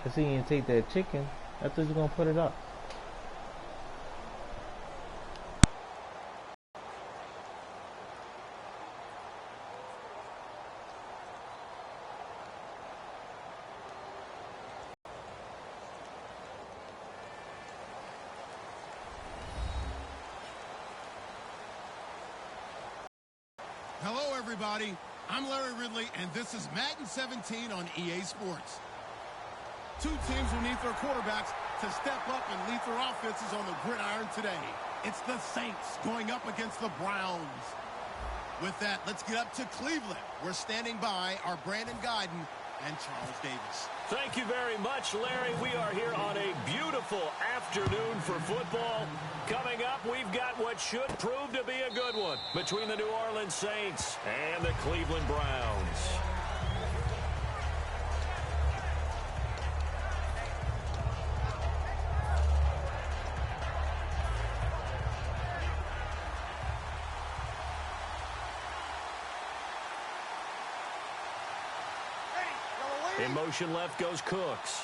I see you take that chicken. I thought you were gonna put it up. Hello, everybody. I'm Larry Ridley, and this is Madden 17 on EA Sports. Two teams will need their quarterbacks to step up and lead their offenses on the gridiron today. It's the Saints going up against the Browns. With that, let's get up to Cleveland. We're standing by our Brandon Guyton and Charles Davis. Thank you very much, Larry. We are here on a beautiful afternoon for football. Coming up, we've got what should prove to be a good one between the New Orleans Saints and the Cleveland Browns. In motion left goes Cooks.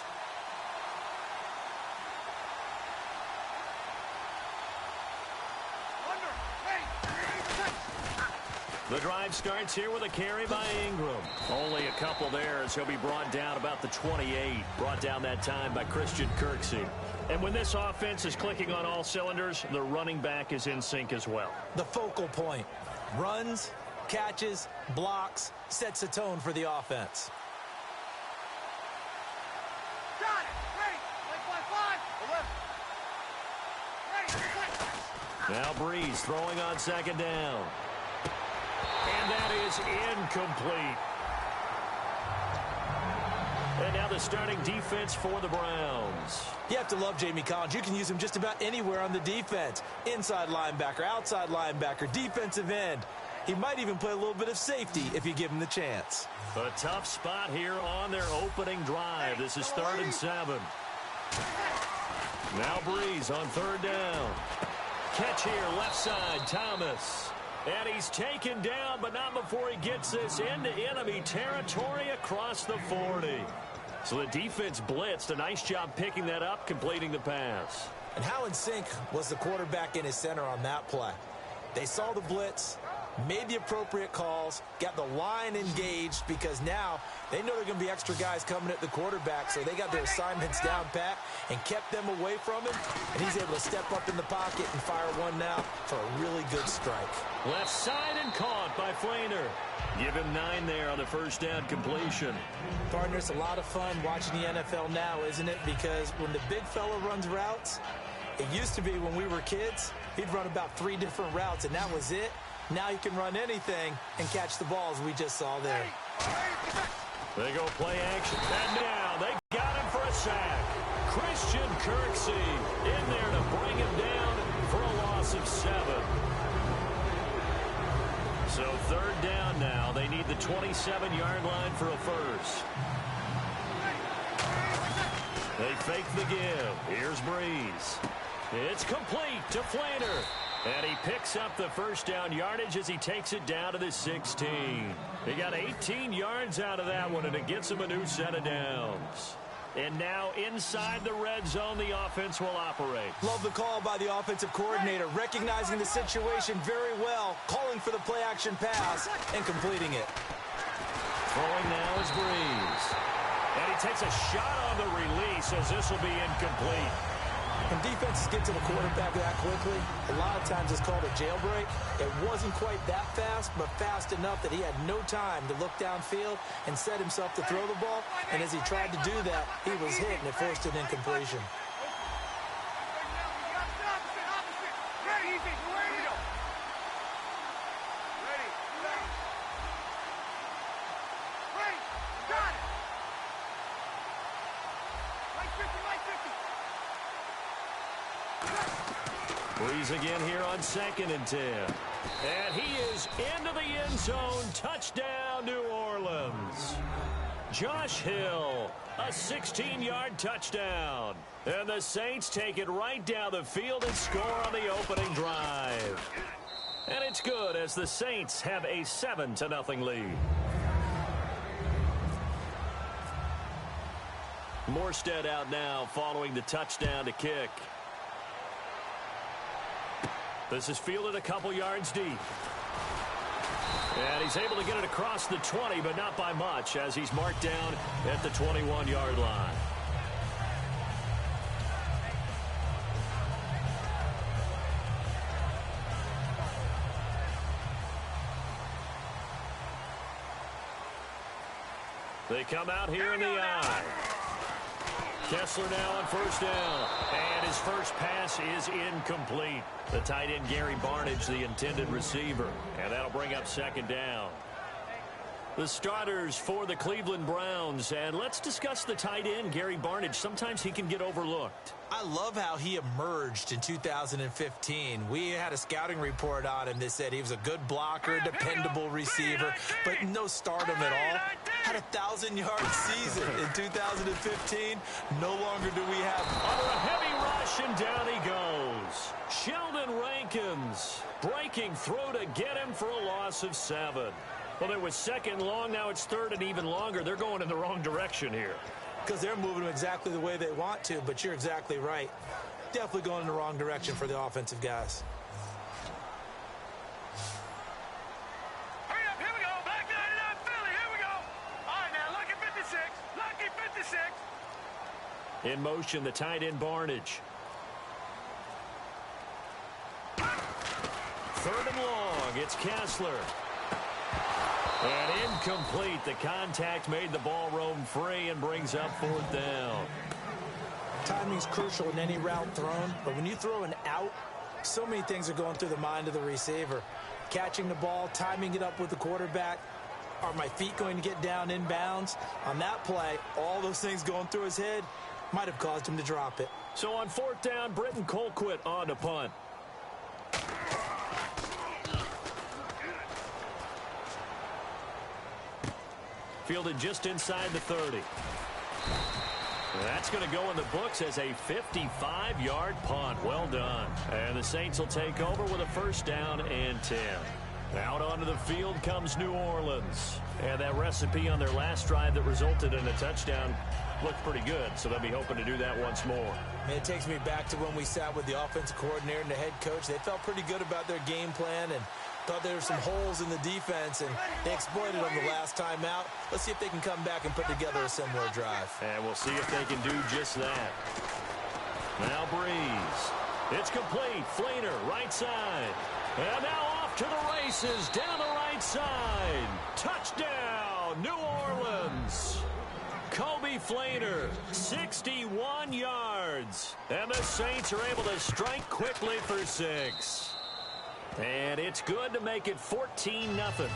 The drive starts here with a carry by Ingram. Only a couple there as he'll be brought down about the 28. Brought down that time by Christian Kirksey. And when this offense is clicking on all cylinders, the running back is in sync as well. The focal point. Runs, catches, blocks, sets a tone for the offense. Now Breeze throwing on second down. And that is incomplete. And now the starting defense for the Browns. You have to love Jamie Collins. You can use him just about anywhere on the defense. Inside linebacker, outside linebacker, defensive end. He might even play a little bit of safety if you give him the chance. A tough spot here on their opening drive. This is 3rd and 7. Now Breeze on 3rd down. Catch here, left side, Thomas. And he's taken down, but not before he gets this into enemy territory across the 40. So the defense blitzed. A nice job picking that up, completing the pass. And how in sync was the quarterback in his center on that play? They saw the blitz, made the appropriate calls, got the line engaged because now they know there are going to be extra guys coming at the quarterback, so they got their assignments down pat and kept them away from him, and he's able to step up in the pocket and fire one now for a really good strike. Left side and caught by Flainer. Give him 9 there on the first down completion. Partner, it's a lot of fun watching the NFL now, isn't it? Because when the big fella runs routes, it used to be when we were kids, he'd run about 3 different routes, and that was it. Now he can run anything and catch the ball, as we just saw there. They go play action. And now they got him for a sack. Christian Kirksey in there to bring him down for a loss of 7. So 3rd down now. They need the 27-yard line for a first. They fake the give. Here's Breeze. It's complete to Flainer. And he picks up the first down yardage as he takes it down to the 16. He got 18 yards out of that one, and it gets him a new set of downs. And now inside the red zone, the offense will operate. Love the call by the offensive coordinator, recognizing the situation very well, calling for the play-action pass and completing it. Throwing now is Breeze. And he takes a shot on the release as this will be incomplete. When defenses get to the quarterback that quickly, a lot of times it's called a jailbreak. It wasn't quite that fast, but fast enough that he had no time to look downfield and set himself to throw the ball. And as he tried to do that, he was hit, and it forced an incompletion. Breeze again here on 2nd and 10. And he is into the end zone. Touchdown, New Orleans. Josh Hill, a 16-yard touchdown. And the Saints take it right down the field and score on the opening drive. And it's good as the Saints have a 7-0 lead. Morstead out now following the touchdown to kick. This is fielded a couple yards deep. And he's able to get it across the 20, but not by much, as he's marked down at the 21-yard line. They come out here in the eye. Kessler now on first down. And his first pass is incomplete. The tight end, Gary Barnidge, the intended receiver. And that'll bring up second down. The starters for the Cleveland Browns. And let's discuss the tight end, Gary Barnidge. Sometimes he can get overlooked. I love how he emerged in 2015. We had a scouting report on him that said he was a good blocker, dependable receiver, but no stardom at all. Had a 1,000-yard season in 2015. No longer do we have... Under a heavy rush, and down he goes. Sheldon Rankins breaking through to get him for a loss of 7. Well, it was second long. Now it's third and even longer. They're going in the wrong direction here. Because they're moving them exactly the way they want to, but you're exactly right. Definitely going in the wrong direction for the offensive guys. Hurry up, here we go. Black 99 Philly, here we go. All right, now, lucky 56. Lucky 56. In motion, the tight end, Barnidge. Third and long. It's Kessler. And incomplete. The contact made the ball roam free and brings up fourth down. Timing's crucial in any route thrown, but when you throw an out, so many things are going through the mind of the receiver. Catching the ball, timing it up with the quarterback. Are my feet going to get down inbounds? On that play, all those things going through his head might have caused him to drop it. So on fourth down, Britton Colquitt on to punt. Fielded just inside the 30. That's going to go in the books as a 55-yard punt. Well done. And the Saints will take over with a first down and 10. Out onto the field comes New Orleans. And that recipe on their last drive that resulted in a touchdown looked pretty good, so they'll be hoping to do that once more. It takes me back to when we sat with the offensive coordinator and the head coach. They felt pretty good about their game plan and thought there were some holes in the defense, and they exploited them the last time out. Let's see if they can come back and put together a similar drive. And we'll see if they can do just that. Now Breeze. It's complete. Flainer, right side. And now off to the races, down the right side. Touchdown, New Orleans. Kobe Flainer, 61 yards. And the Saints are able to strike quickly for 6. And it's good to make it 14-0.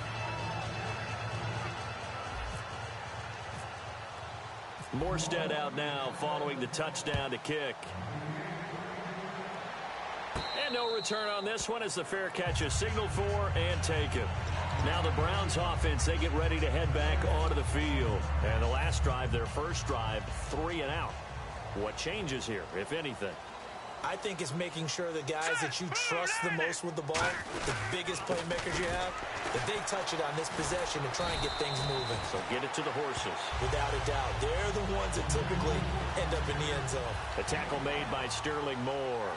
Morstead out now following the touchdown to kick. And no return on this one as the fair catch is signaled for and taken. Now the Browns offense, they get ready to head back onto the field. And the last drive, their first drive, 3 and out. What changes here, if anything? I think it's making sure the guys that you trust the most with the ball, the biggest playmakers you have, that they touch it on this possession to try and get things moving. So get it to the horses. Without a doubt. They're the ones that typically end up in the end zone. A tackle made by Sterling Moore.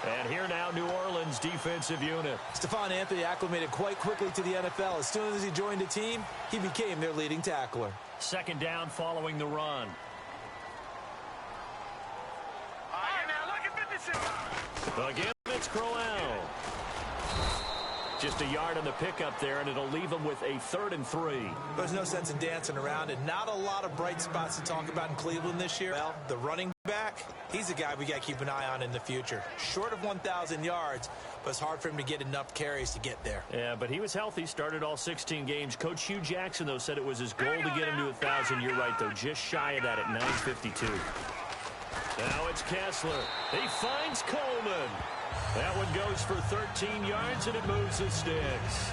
And here now, New Orleans defensive unit. Stephon Anthony acclimated quite quickly to the NFL. As soon as he joined the team, he became their leading tackler. Second down following the run. Again, it's Crowell. Just a yard on the pickup there, and it'll leave them with a 3rd and 3. There's no sense in dancing around it. Not a lot of bright spots to talk about in Cleveland this year. Well, the running back, he's a guy we got to keep an eye on in the future. Short of 1,000 yards, but it's hard for him to get enough carries to get there. Yeah, but he was healthy, started all 16 games. Coach Hugh Jackson, though, said it was his goal to get him to 1,000. You're right, though, just shy of that at 952. Now it's Kessler. He finds Coleman. That one goes for 13 yards, and it moves the sticks.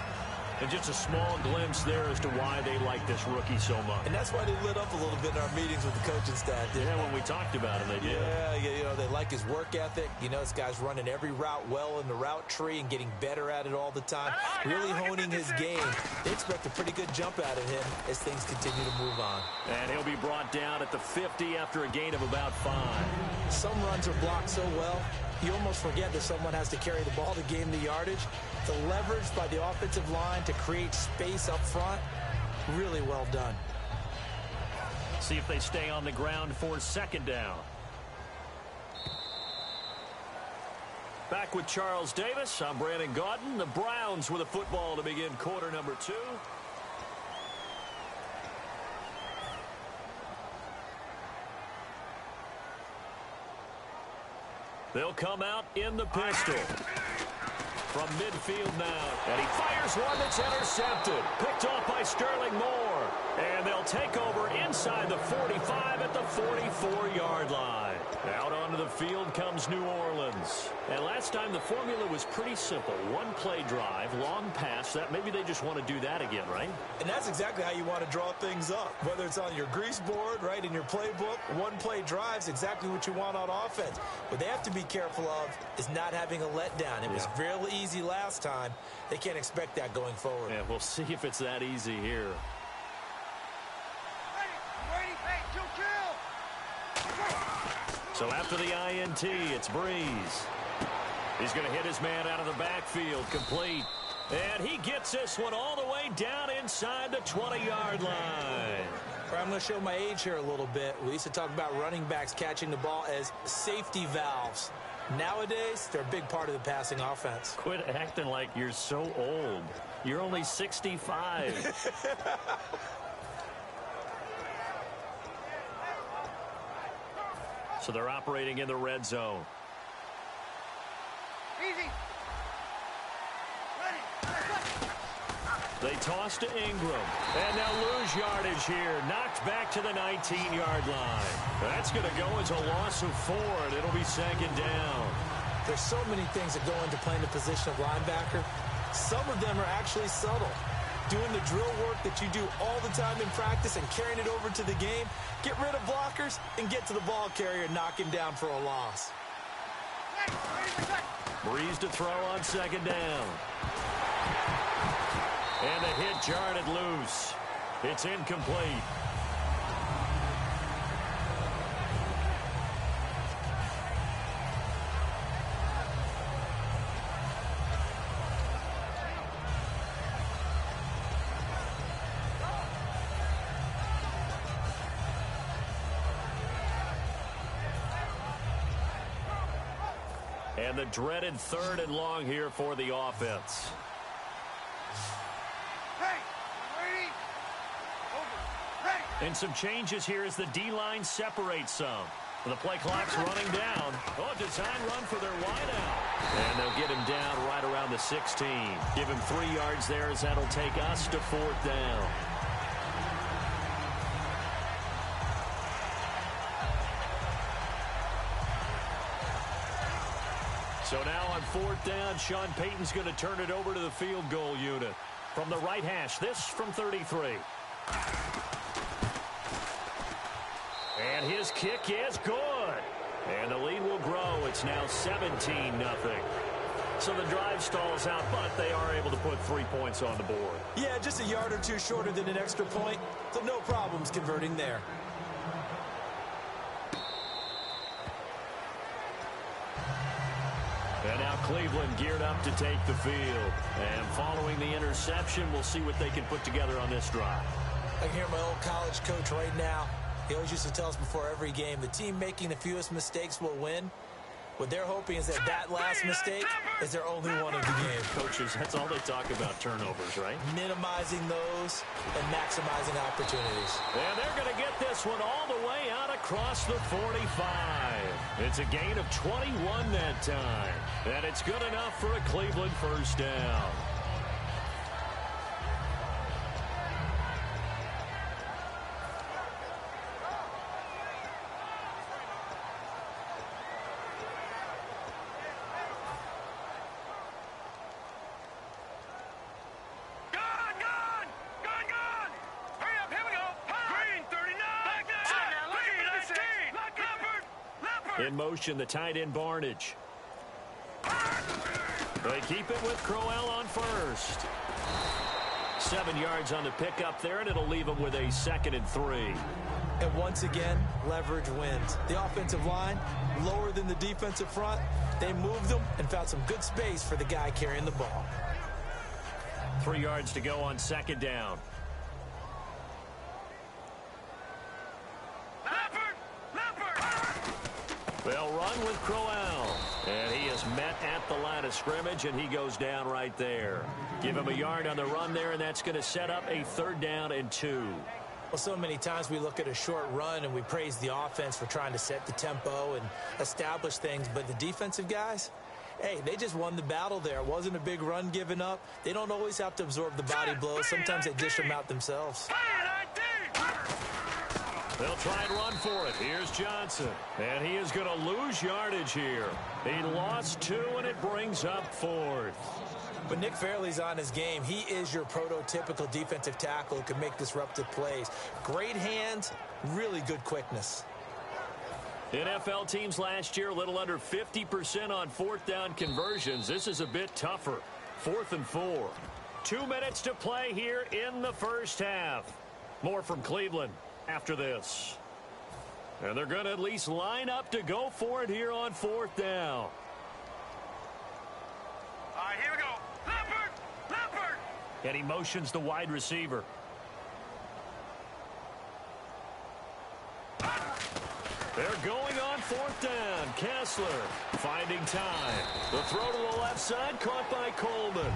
And just a small glimpse there as to why they like this rookie so much. And that's why they lit up a little bit in our meetings with the coaching staff. Yeah, when we talked about him, they did. Yeah, they like his work ethic. This guy's running every route well in the route tree and getting better at it all the time, really honing his game. They expect a pretty good jump out of him as things continue to move on. And he'll be brought down at the 50 after a gain of about 5. Some runs are blocked so well, you almost forget that someone has to carry the ball to gain the yardage. The leverage by the offensive line to create space up front, really well done. See if they stay on the ground for second down. Back with Charles Davis. I'm Brandon Gaudin. The Browns with a football to begin quarter number 2. They'll come out in the pistol. From midfield now. And he fires one that's intercepted. Picked off by Sterling Moore. And they'll take over inside the 45 at the 44-yard line. Out onto the field comes New Orleans. And last time the formula was pretty simple. One play drive, long pass. That maybe they just want to do that again, right? And that's exactly how you want to draw things up. Whether it's on your grease board, right, in your playbook, one play drive's exactly what you want on offense. What they have to be careful of is not having a letdown. It was fairly easy last time. They can't expect that going forward. Yeah, we'll see if it's that easy here. So after the INT, it's Breeze. He's going to hit his man out of the backfield, complete. And he gets this one all the way down inside the 20-yard line. I'm going to show my age here a little bit. We used to talk about running backs catching the ball as safety valves. Nowadays, they're a big part of the passing offense. Quit acting like you're so old. You're only 65. So they're operating in the red zone. Easy. They toss to Ingram. And they'll lose yardage here. Knocked back to the 19-yard line. That's going to go as a loss of 4, and it'll be second down. There's so many things that go into playing the position of linebacker. Some of them are actually subtle. Doing the drill work that you do all the time in practice and carrying it over to the game. Get rid of blockers and get to the ball carrier and knock him down for a loss. Breeze to throw on second down. And the hit jarred it loose. It's incomplete. And the dreaded 3rd and long here for the offense. And some changes here as the D-line separates some. The play clock's running down. Oh, design run for their wideout. And they'll get him down right around the 16. Give him 3 yards there as that'll take us to 4th down. So now on 4th down, Sean Payton's going to turn it over to the field goal unit. From the right hash, this from 33. And his kick is good. And the lead will grow. It's now 17-0. So the drive stalls out, but they are able to put 3 points on the board. Yeah, just a yard or two shorter than an extra point. So no problems converting there. And now Cleveland geared up to take the field. And following the interception, we'll see what they can put together on this drive. I can hear my old college coach right now. He always used to tell us before every game, the team making the fewest mistakes will win. What they're hoping is that last mistake is their only one of the game. Coaches, that's all they talk about, turnovers, right? Minimizing those and maximizing opportunities. And they're going to get this one all the way out across the 45. It's a gain of 21 that time. And it's good enough for a Cleveland first down. In motion, the tight end Barnage. They keep it with Crowell on first. 7 yards on the pickup there, and it'll leave them with a 2nd and 3. And once again, leverage wins. The offensive line, lower than the defensive front. They moved them and found some good space for the guy carrying the ball. 3 yards to go on 2nd down. They'll run with Crowell. And he is met at the line of scrimmage, and he goes down right there. Give him a yard on the run there, and that's going to set up a 3rd down and 2. Well, so many times we look at a short run and we praise the offense for trying to set the tempo and establish things. But the defensive guys, hey, they just won the battle there. It wasn't a big run given up. They don't always have to absorb the body blows. Sometimes they dish them out themselves. They'll try and run for it. Here's Johnson. And he is going to lose yardage here. He lost 2, and it brings up 4th. But Nick Fairley's on his game. He is your prototypical defensive tackle who can make disruptive plays. Great hands, really good quickness. NFL teams last year a little under 50% on 4th down conversions. This is a bit tougher. 4th and 4. 2 minutes to play here in the first half. More from Cleveland after this. And they're going to at least line up to go for it here on 4th down. All right, here we go. Leopard! And he motions the wide receiver. They're going on 4th down. Kessler finding time. The throw to the left side, caught by Coleman.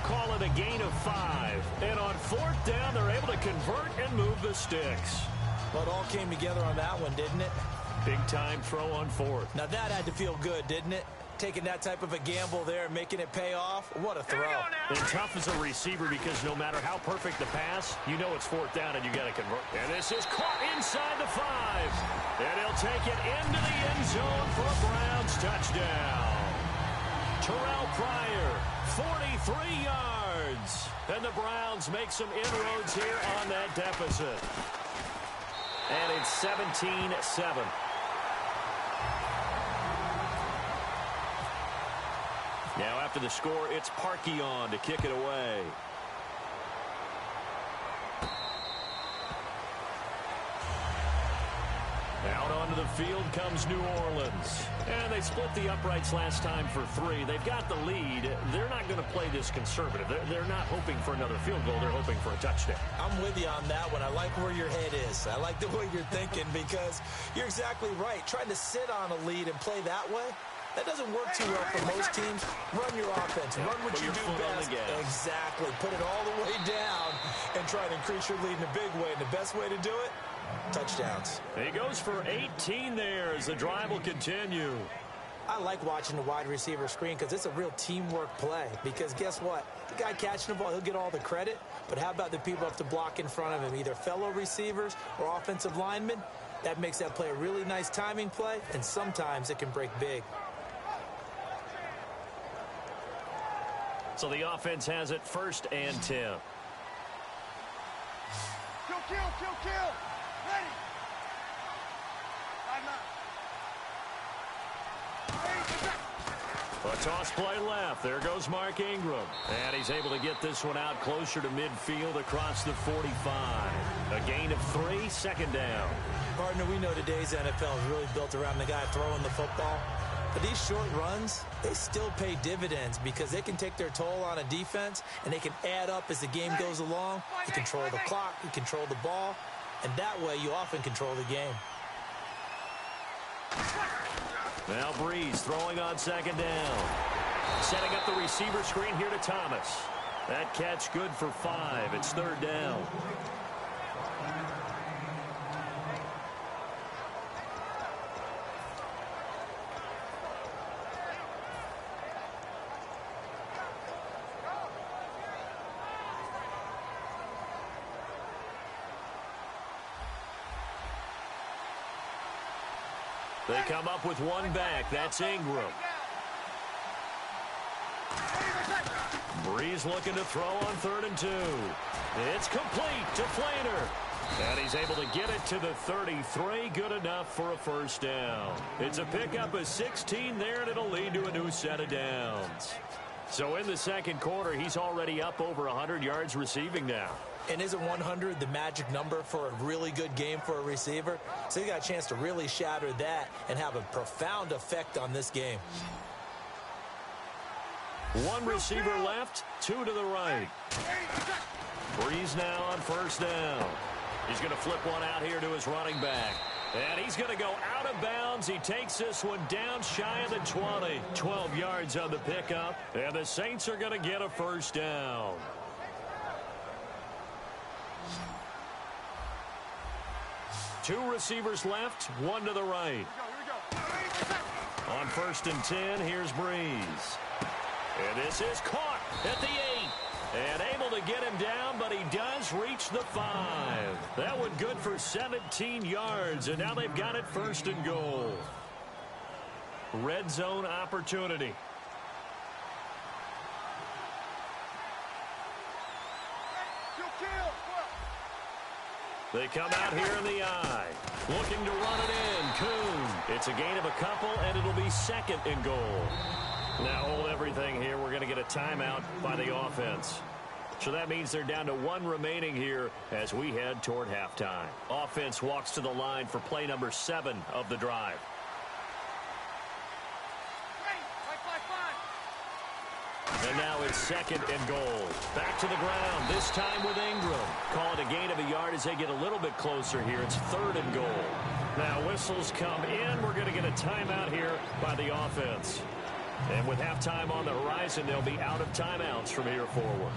Call it a gain of 5. And on 4th down, they're able to convert and move the sticks. Well, it all came together on that one, didn't it? Big time throw on 4th. Now that had to feel good, didn't it? Taking that type of a gamble there, making it pay off. What a throw. And tough as a receiver because no matter how perfect the pass, you know it's 4th down and you got to convert. And this is caught inside the 5. And he'll take it into the end zone for a Browns touchdown. Terrell Pryor, 43 yards. And the Browns make some inroads here on that deficit. And it's 17-7. Now after the score, it's Parkey on to kick it away. Out onto the field comes New Orleans. And they split the uprights last time for 3. They've got the lead. They're not going to play this conservative. They're not hoping for another field goal. They're hoping for a touchdown. I'm with you on that one. I like where your head is. I like the way you're thinking because you're exactly right. Trying to sit on a lead and play that way, that doesn't work too well for most teams. Run your offense. Run what you do best. Exactly. Put it all the way down and try to increase your lead in a big way. And the best way to do it, touchdowns. He goes for 18 there as the drive will continue. I like watching the wide receiver screen because it's a real teamwork play. Because guess what? The guy catching the ball, he'll get all the credit. But how about the people have to block in front of him, either fellow receivers or offensive linemen? That makes that play a really nice timing play, and sometimes it can break big. So the offense has it 1st and 10. Kill. Ready. A toss play left. There goes Mark Ingram. And he's able to get this one out closer to midfield across the 45. A gain of 3, 2nd down. Partner, we know today's NFL is really built around the guy throwing the football. But these short runs, they still pay dividends because they can take their toll on a defense and they can add up as the game goes along. You control the clock, you control the ball, and that way you often control the game. Now Breeze throwing on 2nd down. Setting up the receiver screen here to Thomas. That catch good for 5. It's 3rd down. They come up with one back. That's Ingram. Breeze looking to throw on 3rd and 2. It's complete to Flainer. And he's able to get it to the 33. Good enough for a first down. It's a pickup of 16 there, and it'll lead to a new set of downs. So in the second quarter, he's already up over 100 yards receiving now. And isn't 100 the magic number for a really good game for a receiver? So he got a chance to really shatter that and have a profound effect on this game. One receiver left, two to the right. Breeze now on first down. He's going to flip one out here to his running back. And he's going to go out of bounds. He takes this one down shy of the 20. 12 yards on the pickup. And the Saints are going to get a first down. Two receivers left, one to the right. On first and 10, here's Breeze. And this is caught at the 8. And able to get him down, but he does reach the 5. That one good for 17 yards, and now they've got it first and goal. Red zone opportunity. They come out here in the eye. Looking to run it in. Kuhn. It's a gain of a couple, and it'll be second and goal. Now hold everything here. We're going to get a timeout by the offense. So that means they're down to one remaining here as we head toward halftime. Offense walks to the line for play number 7 of the drive. And now it's second and goal. Back to the ground, this time with Ingram. Call it a gain of a yard as they get a little bit closer here. It's third and goal. Now whistles come in. We're going to get a timeout here by the offense. And with halftime on the horizon, they'll be out of timeouts from here forward.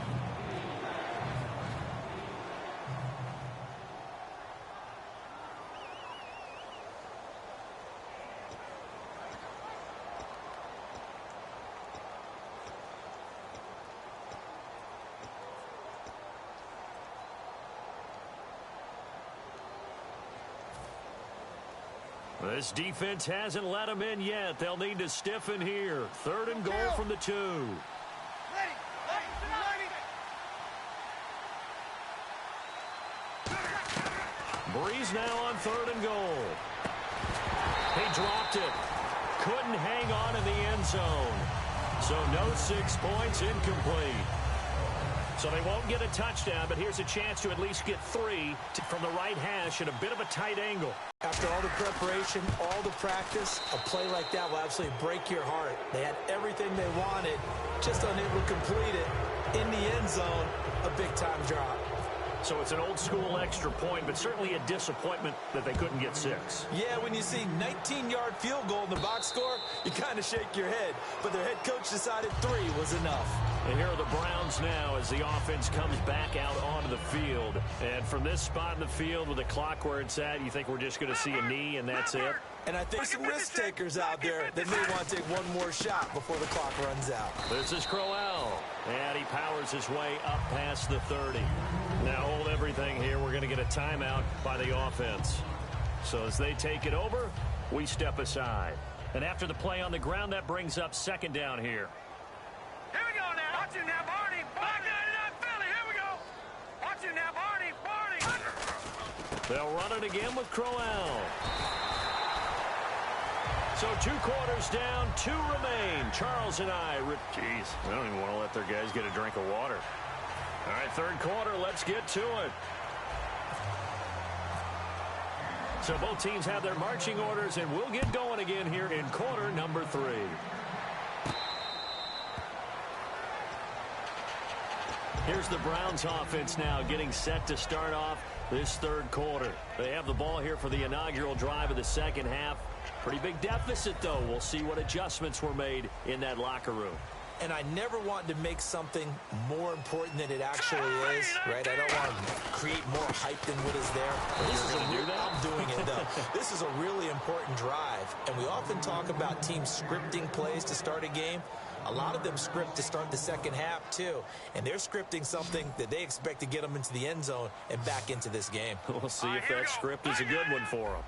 This defense hasn't let them in yet. They'll need to stiffen here. Third and goal from the 2. Breeze now on third and goal. He dropped it. Couldn't hang on in the end zone. So no 6 points, incomplete. So they won't get a touchdown, but here's a chance to at least get 3 from the right hash at a bit of a tight angle. After all the preparation, all the practice, a play like that will absolutely break your heart. They had everything they wanted, just unable to complete it. In the end zone, a big-time drop. So it's an old-school extra point, but certainly a disappointment that they couldn't get 6. Yeah, when you see 19-yard field goal in the box score, you kind of shake your head. But their head coach decided 3 was enough. And here are the Browns now as the offense comes back out onto the field. And from this spot in the field with the clock where it's at, you think we're just going to see a knee and that's it? And I think some risk takers out there that may want to take one more shot before the clock runs out. This is Crowell. And he powers his way up past the 30. Now hold everything here. We're going to get a timeout by the offense. So as they take it over, we step aside. And after the play on the ground, that brings up second down here. Here we go now. Watch it now, Barney. Back 99 Philly. Here we go. Watch it now, Barney. Barney. They'll run it again with Crowell. So 2 quarters down, 2 remain. Charles and I, geez, I don't even want to let their guys get a drink of water. All right, third quarter, let's get to it. So both teams have their marching orders, and we'll get going again here in quarter number 3. Here's the Browns offense now getting set to start off this third quarter. They have the ball here for the inaugural drive of the second half. Pretty big deficit, though. We'll see what adjustments were made in that locker room. And I never want to make something more important than it actually is, right? I don't want to create more hype than what is there. I'm doing it, though. This is a really important drive, and we often talk about teams scripting plays to start a game. A lot of them script to start the second half, too. And they're scripting something that they expect to get them into the end zone and back into this game. We'll see if that script is a good one for them.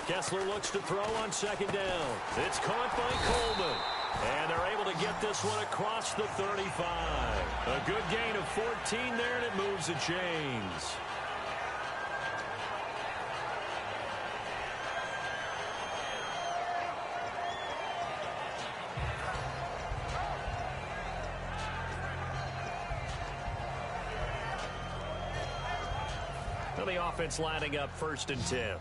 Kessler looks to throw on second down. It's caught by Coleman. And they're able to get this one across the 35. A good gain of 14 there, and it moves the chains. Well, the offense lining up 1st and 10.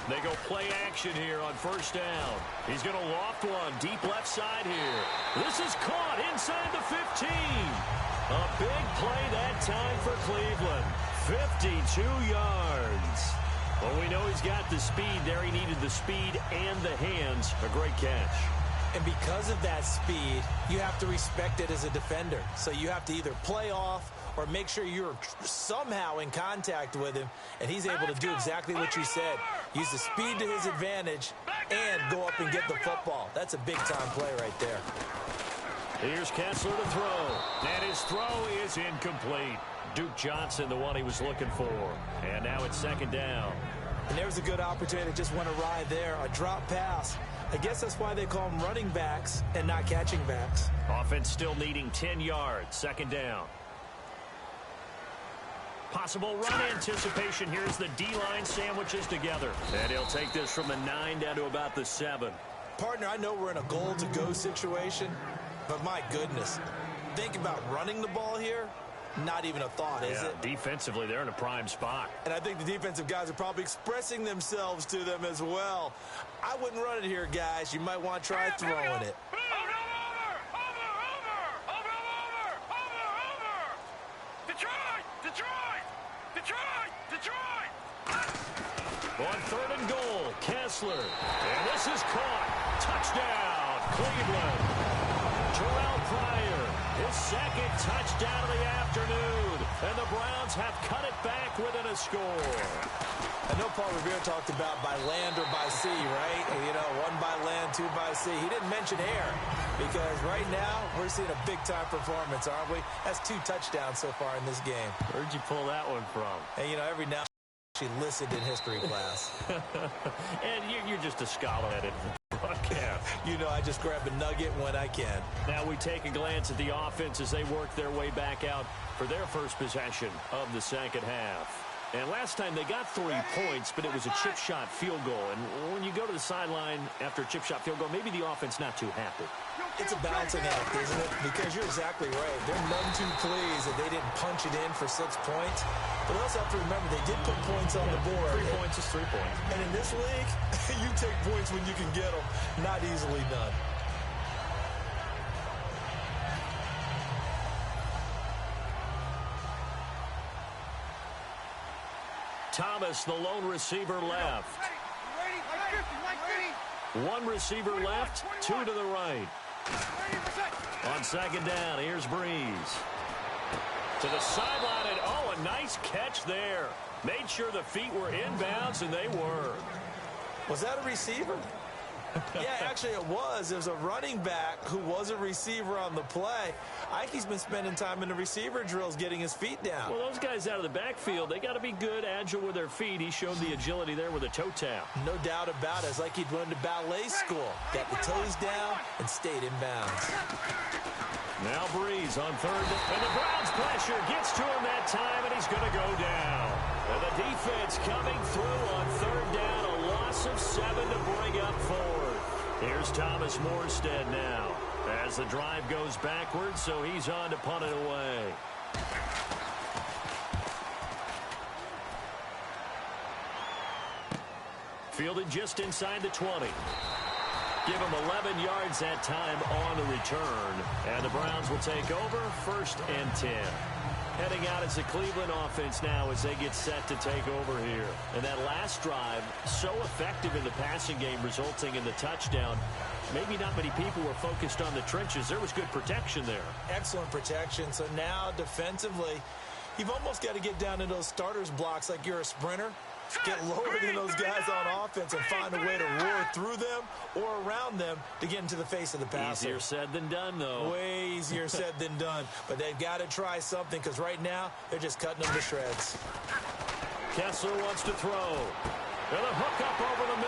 They go play action here on 1st down. He's going to loft one deep left side here. This is caught inside the 15. A big play that time for Cleveland. 52 yards. Well, we know he's got the speed there. He needed the speed and the hands. A great catch. And because of that speed, you have to respect it as a defender. So you have to either play off or make sure you're somehow in contact with him, and he's able to do exactly what you said. Use the speed to his advantage and go up and get the football. That's a big-time play right there. Here's Kessler to throw. And his throw is incomplete. Duke Johnson, the one he was looking for. And now it's 2nd down. And there's a good opportunity. Just went awry there. A drop pass. I guess that's why they call them running backs and not catching backs. Offense still needing 10 yards. 2nd down. Possible run anticipation. Here's the D-line sandwiches together. And he'll take this from the 9 down to about the 7. Partner, I know we're in a goal-to-go situation, but my goodness. Think about running the ball here. Not even a thought, is it? Defensively, they're in a prime spot. And I think the defensive guys are probably expressing themselves to them as well. I wouldn't run it here, guys. You might want to try throwing it. On 3rd and goal, Kessler. And this is caught. Touchdown, Cleveland. Terrell Pryor, his 2nd touchdown of the afternoon. And the Browns have cut it back within a score. I know Paul Revere talked about by land or by sea, right? You know, 1 by land, 2 by sea. He didn't mention air because right now we're seeing a big-time performance, aren't we? That's 2 touchdowns so far in this game. Where'd you pull that one from? And, you know, every now and then she listened in history class. And you're just a scholar at it. broadcast. You know, I just grab a nugget when I can. Now we take a glance at the offense as they work their way back out for their first possession of the second half. And last time they got 3 points, but it was a chip shot field goal. And when you go to the sideline after a chip shot field goal, maybe the offense not too happy. It's a balancing act, isn't it? Because you're exactly right. They're none too pleased that they didn't punch it in for 6 points. But also have to remember they did put points on the board. 3 points is 3 points. And in this league, you take points when you can get them. Not easily done. Thomas, the lone receiver, left. 1 receiver left, 2 to the right. On second down, here's Breeze. To the sideline, and oh, a nice catch there. Made sure the feet were inbounds, and they were. Was that a receiver? Yeah, actually it was. There was a running back who was a receiver on the play. I think he's been spending time in the receiver drills getting his feet down. Well, those guys out of the backfield, they got to be good, agile with their feet. He showed the agility there with a toe tap. No doubt about it. It's like he'd run to ballet school. Got the toes down and stayed in bounds. Now Breeze on third. And the Browns pressure gets to him that time, and he's going to go down. And the defense coming through on third down. A loss of 7 to bring up 4. Here's Thomas Morstead now as the drive goes backwards, so he's on to punt it away. Fielded just inside the 20. Give him 11 yards that time on the return. And the Browns will take over 1st and 10. Heading out as the Cleveland offense now as they get set to take over here. And that last drive, so effective in the passing game, resulting in the touchdown. Maybe not many people were focused on the trenches. There was good protection there. Excellent protection. So now defensively, you've almost got to get down in those starters blocks like you're a sprinter. Get lower than those guys on offense and find a way to roar through them or around them to get into the face of the passer. Easier said than done, though. Way easier said than done. But they've got to try something because right now they're just cutting them to shreds. Kessler wants to throw. And a hook up over the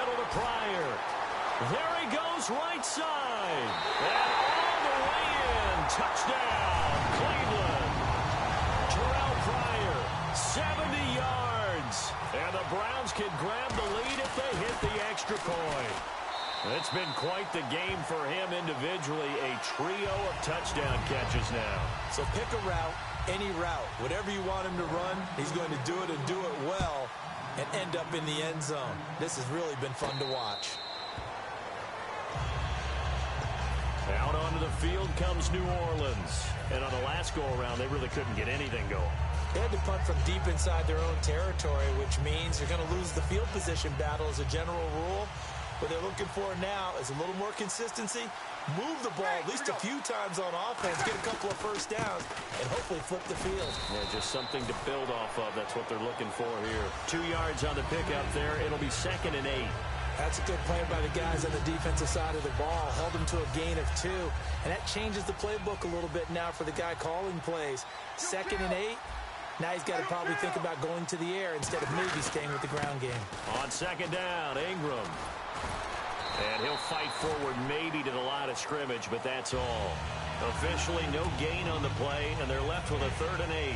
right side. And all the way in. Touchdown, Cleveland. Terrell Pryor, 70 yards. And the Browns can grab the lead if they hit the extra point. It's been quite the game for him individually. A trio of touchdown catches now. So pick a route, any route. Whatever you want him to run, he's going to do it and do it well and end up in the end zone. This has really been fun to watch. Out onto the field comes New Orleans. And on the last go-around, they really couldn't get anything going. They had to punt from deep inside their own territory, which means you're going to lose the field position battle as a general rule. What they're looking for now is a little more consistency, move the ball at least a few times on offense, get a couple of first downs, and hopefully flip the field. Yeah, just something to build off of. That's what they're looking for here. 2 yards on the pickup there. It'll be 2nd and 8. That's a good play by the guys on the defensive side of the ball. Held them to a gain of 2. And that changes the playbook a little bit now for the guy calling plays. 2nd and 8. Now he's got to probably think about going to the air instead of maybe staying with the ground game. On 2nd down, Ingram. And he'll fight forward maybe to the line of scrimmage, but that's all. Officially no gain on the play, and they're left with a 3rd and 8.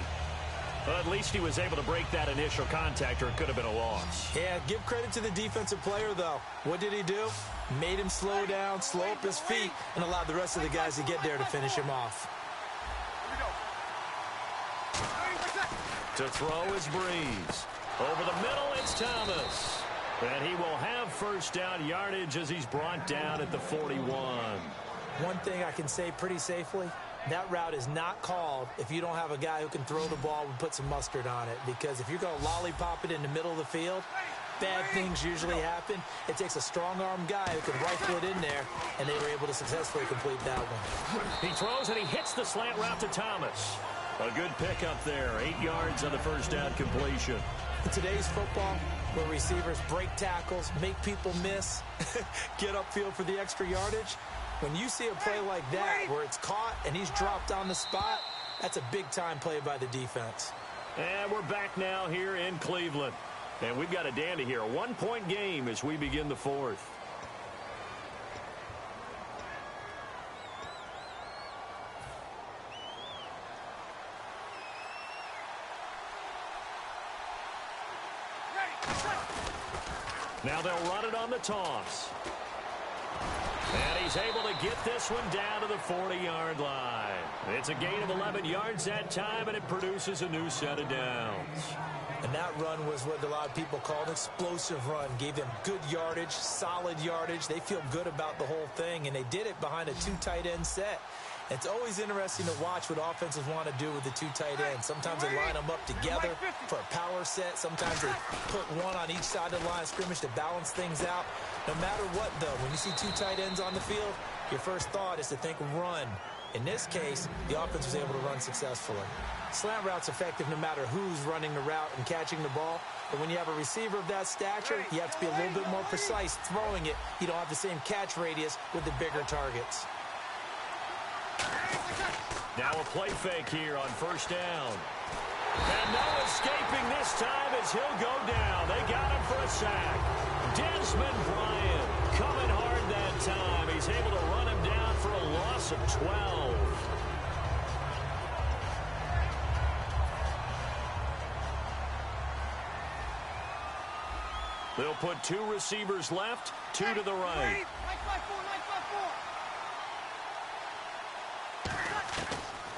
Well, at least he was able to break that initial contact, or it could have been a loss. Yeah, give credit to the defensive player, though. What did he do? Made him slow down, slow up his feet, and allowed the rest of the guys to get there to finish him off. To throw is Breeze. Over the middle, it's Thomas. And he will have first down yardage as he's brought down at the 41. One thing I can say pretty safely, that route is not called if you don't have a guy who can throw the ball and put some mustard on it. Because if you're going to lollipop it in the middle of the field, bad things usually happen. It takes a strong-arm guy who can rifle it in there, and they were able to successfully complete that one. He throws and he hits the slant route to Thomas. A good pickup there. 8 yards on the first down completion. In today's football, where receivers break tackles, make people miss, get upfield for the extra yardage, when you see a play like that where it's caught and he's dropped on the spot, that's a big-time play by the defense. And we're back now here in Cleveland. And we've got a dandy here. A 1-point game as we begin the 4th. Now they'll run it on the toss. And he's able to get this one down to the 40-yard line. It's a gain of 11 yards that time, and it produces a new set of downs. And that run was what a lot of people call an explosive run. Gave them good yardage, solid yardage. They feel good about the whole thing, and they did it behind a 2 tight end set. It's always interesting to watch what offenses want to do with the 2 tight ends. Sometimes they line them up together for a power set. Sometimes they put one on each side of the line of scrimmage to balance things out. No matter what, though, when you see 2 tight ends on the field, your first thought is to think run. In this case, the offense was able to run successfully. Slant route's effective no matter who's running the route and catching the ball. But when you have a receiver of that stature, you have to be a little bit more precise throwing it. You don't have the same catch radius with the bigger targets. Now a play fake here on first down. And no escaping this time as he'll go down. They got him for a sack. Desmond Bryant coming hard that time. He's able to run him down for a loss of 12. They'll put 2 receivers left, 2 to the right.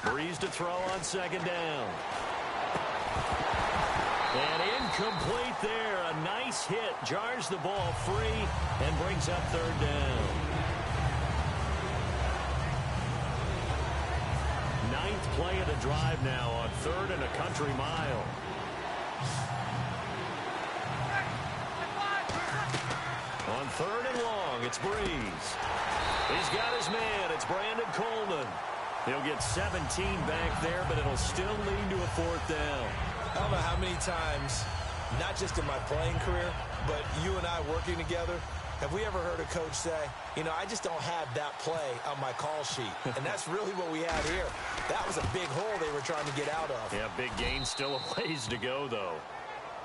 Breeze to throw on second down. And incomplete there. A nice hit. Jars the ball free and brings up third down. 9th play of the drive now on 3rd and a country mile. On 3rd and long, it's Breeze. He's got his man. It's Brandon Coleman. He'll get 17 back there, but it'll still lead to a 4th down. I don't know how many times, not just in my playing career, but you and I working together, have we ever heard a coach say, you know, I just don't have that play on my call sheet. And that's really what we had here. That was a big hole they were trying to get out of. Yeah, big gain, still a ways to go, though.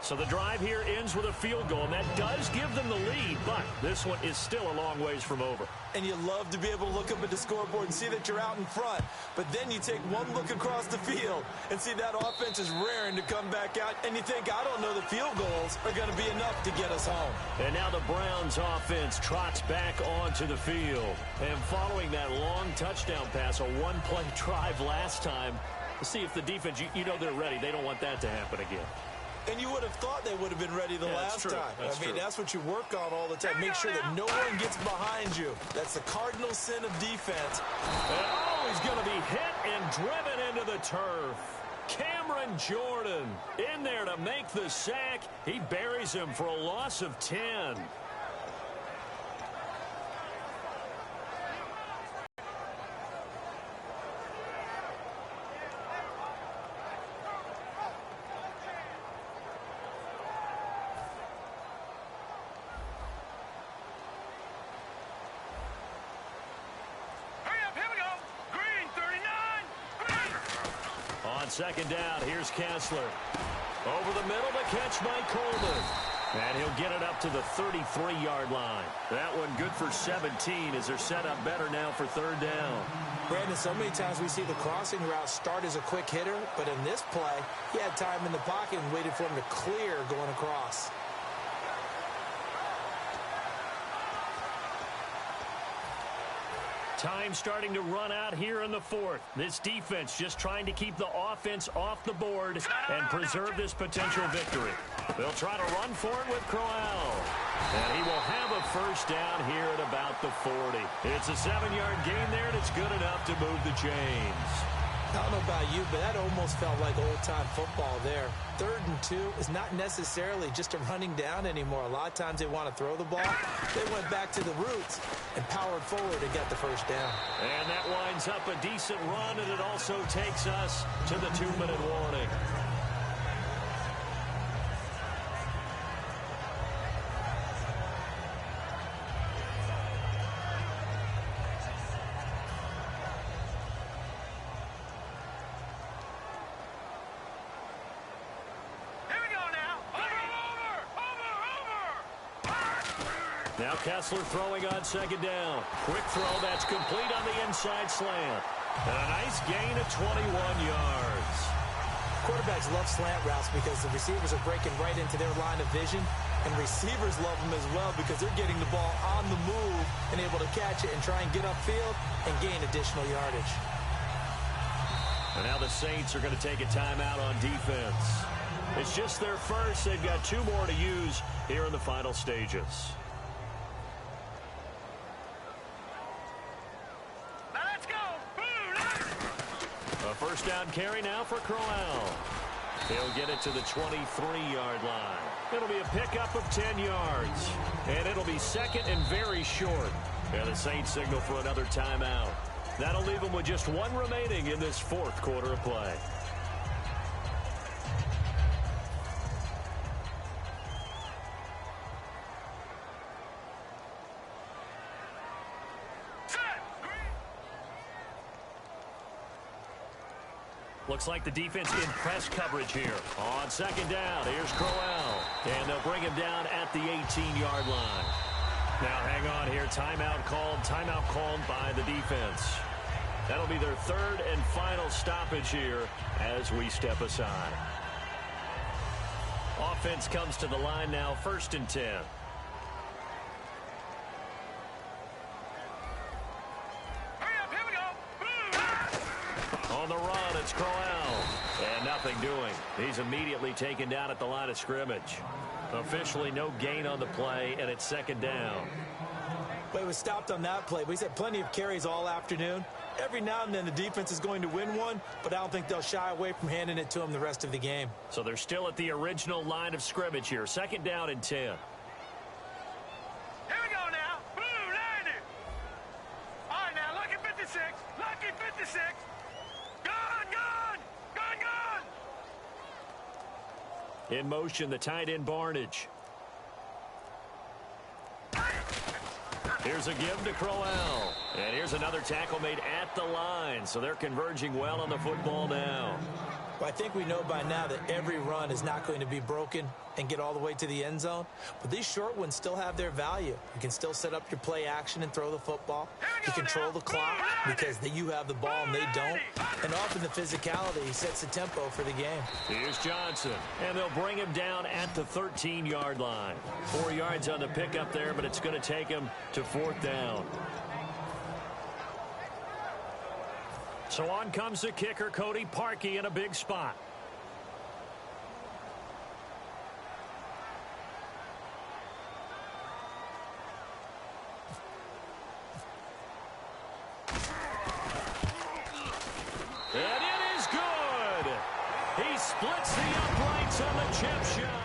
So the drive here ends with a field goal, and that does give them the lead, but this one is still a long ways from over. And you love to be able to look up at the scoreboard and see that you're out in front. But then you take one look across the field and see that offense is raring to come back out. And you think, I don't know, the field goals are going to be enough to get us home. And now the Browns offense trots back onto the field. And following that long touchdown pass, a one-play drive last time, see if the defense, you know they're ready. They don't want that to happen again. And you would have thought they would have been ready the last time. I mean, that's what you work on all the time. Make sure that no one gets behind you. That's the cardinal sin of defense. And oh, he's going to be hit and driven into the turf. Cameron Jordan in there to make the sack. He buries him for a loss of 10. Second down, here's Kessler. Over the middle to catch by Coleman. And he'll get it up to the 33-yard line. That one good for 17 as they're set up better now for third down. Brandon, so many times we see the crossing route start as a quick hitter, but in this play, he had time in the pocket and waited for him to clear going across. Time starting to run out here in the fourth. This defense just trying to keep the offense off the board and preserve this potential victory. They'll try to run for it with Crowell. And he will have a first down here at about the 40. It's a 7-yard gain there, and it's good enough to move the chains. I don't know about you, but that almost felt like old-time football there. 3rd and 2 is not necessarily just a running down anymore. A lot of times they want to throw the ball. They went back to the roots and powered forward and got the first down. And that winds up a decent run, and it also takes us to the 2-minute warning. Now Kessler throwing on second down. Quick throw that's complete on the inside slant. And a nice gain of 21 yards. Quarterbacks love slant routes because the receivers are breaking right into their line of vision. And receivers love them as well because they're getting the ball on the move and able to catch it and try and get upfield and gain additional yardage. And now the Saints are going to take a timeout on defense. It's just their first. They've got 2 more to use here in the final stages. First down carry now for Crowell. He'll get it to the 23-yard line. It'll be a pickup of 10 yards. And it'll be second and very short. And the Saints signal for another timeout. That'll leave them with just 1 remaining in this 4th quarter of play. Looks like the defense in press coverage here. On second down, here's Crowell. And they'll bring him down at the 18-yard line. Now hang on here. Timeout called by the defense. That'll be their 3rd and final stoppage here as we step aside. Offense comes to the line now, 1st and 10. On the run, it's Crowell. And nothing doing. He's immediately taken down at the line of scrimmage. Officially no gain on the play, and it's second down. Well, he was stopped on that play, but he's had plenty of carries all afternoon. Every now and then the defense is going to win one, but I don't think they'll shy away from handing it to him the rest of the game. So they're still at the original line of scrimmage here. Second down and 10. Here we go now. Blue 90. All right, now, lucky 56. Lucky 56. In motion, the tight end Barnage. Here's a give to Crowell. And here's another tackle made at the line. So they're converging well on the football now. Well, I think we know by now that every run is not going to be broken and get all the way to the end zone. But these short ones still have their value. You can still set up your play action and throw the football. You control the clock because you have the ball and they don't. And often the physicality sets the tempo for the game. Here's Johnson, and they'll bring him down at the 13-yard line. 4 yards on the pickup there, but it's going to take him to 4th down. So on comes the kicker, Cody Parkey, in a big spot. And it is good. He splits the uprights on the chip shot.